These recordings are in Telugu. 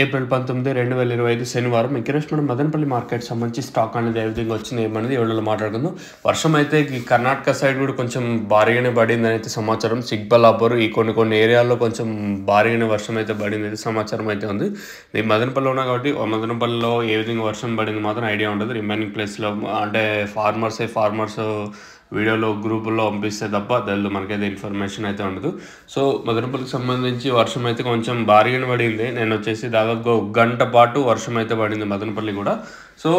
ఏప్రిల్ 19, 2025 శనివారం ఈరోజు మనం మదనపల్లి మార్కెట్ సంబంధించి స్టాక్ అనేది ఏ విధంగా వచ్చింది ఏమనేది ఎవరిలో మాట్లాడుకుందాం. వర్షం అయితే ఈ కర్ణాటక సైడ్ కూడా కొంచెం భారీగానే పడిందని అయితే సమాచారం. చిక్బల్లాపూర్ ఈ కొన్ని ఏరియాల్లో కొంచెం భారీగానే వర్షం అయితే పడింది అయితే సమాచారం అయితే ఉంది. నేను మదనపల్లిలో ఉన్నా కాబట్టి మదనపల్లిలో ఏ విధంగా వర్షం పడింది మాత్రం ఐడియా ఉండదు. రిమైనింగ్ ప్లేస్లో అంటే ఫార్మర్స్ వీడియోలో గ్రూపుల్లో పంపిస్తే తప్ప దానిలో మనకైతే ఇన్ఫర్మేషన్ అయితే ఉండదు. సో మదనపల్లికి సంబంధించి వర్షం అయితే కొంచెం భారీగానే పడింది. నేను వచ్చేసి దాదాపుగా 1 గంట పాటు వర్షం అయితే పడింది మదనపల్లి కూడా. సో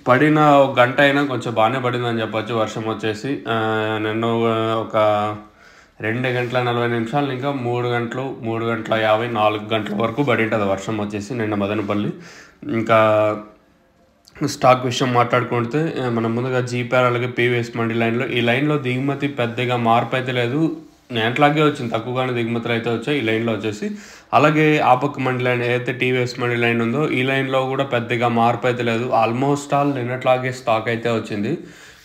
పడిన 1 గంట అయినా కొంచెం బాగానే పడిందని చెప్పొచ్చు. వర్షం వచ్చేసి నేను ఒక 2 గంటల 40 నిమిషాలు ఇంకా 3 గంటలు 3 గంటల 50 4 గంటల వరకు పడి ఉంటుంది వర్షం వచ్చేసి నిన్న మదనపల్లి. ఇంకా స్టాక్ విషయం మాట్లాడుకుంటే మనం ముందుగా జీపీఆర్ అలాగే పీవీఎస్ మండి లైన్లో ఈ లైన్లో దిగుమతి పెద్దగా మార్పు అయితే లేదు. నేట్లాగే వచ్చింది, తక్కువగానే దిగుమతులు అయితే వచ్చాయి ఈ లైన్లో వచ్చేసి. అలాగే ఆ పక్క మండి లైన్ ఏదైతే టీవీఎస్ మండి లైన్ ఉందో ఈ లైన్లో కూడా పెద్దగా మార్పు అయితే లేదు. ఆల్మోస్ట్ ఆల్ నిన్నట్లాగే స్టాక్ అయితే వచ్చింది.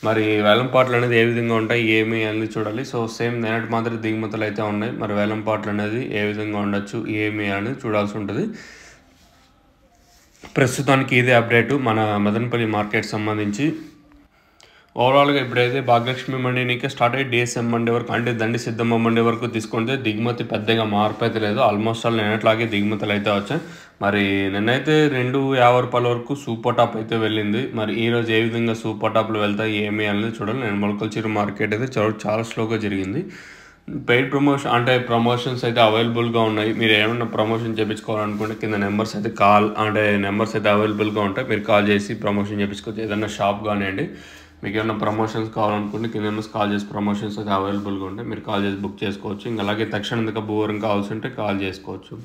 మరి వేలంపాట్లు అనేది ఏ విధంగా ఉంటాయి ఏమి అనేది చూడాలి. సో సేమ్ నిన్నటి మాదిరి దిగుమతులు అయితే ఉన్నాయి. మరి వేలంపాట్లు అనేది ఏ విధంగా ఉండొచ్చు ఏమి అనేది చూడాల్సి ఉంటుంది. ప్రస్తుతానికి ఇదే అప్డేటు మన మదనపల్లి మార్కెట్ సంబంధించి. ఓవరాల్గా ఇప్పుడైతే భాగ్యలక్ష్మి మండీకి స్టార్ట్ అయ్యి డిఎస్ఎం మండీ వరకు అంటే దండి సిద్ధమ్మ మండీ వరకు తీసుకుంటే దిగుమతి పెద్దగా మార్పు అయితే లేదు. ఆల్మోస్ట్ ఆల్ నిన్నట్లాగే దిగుమతులు అయితే వచ్చాయి. మరి నిన్నైతే 250 రూపాయల వరకు సూపర్ టాప్ అయితే వెళ్ళింది. మరి ఈరోజు ఏ విధంగా సూపర్ టాప్లు వెళ్తాయి ఏమి అనేది చూడాలి. నేను మొలకల్చూరు మార్కెట్ అయితే చాలా స్లోగా జరిగింది. పెయిడ్ ప్రమోషన్స్ అయితే అవైలబుల్గా ఉన్నాయి. మీరు ఏమైనా ప్రమోషన్ చేయించుకోవాలనుకుంటే కింద నెంబర్స్ అయితే అవైలబుల్గా ఉంటాయి. మీరు కాల్ చేసి ప్రమోషన్ చేయించుకోవచ్చు. ఏదైనా షాప్ కానివ్వండి, మీకు ఏమైనా ప్రమోషన్స్ కావాలనుకుంటే కింద నెంబర్స్ కాల్ చేసి ప్రమోషన్స్ అయితే అవైలబుల్గా ఉంటాయి. మీరు కాల్ చేసి బుక్ చేసుకోవచ్చు. ఇంకా అలాగే తక్షణ భూవరం కావాల్సి ఉంటే కాల్ చేసుకోవచ్చు.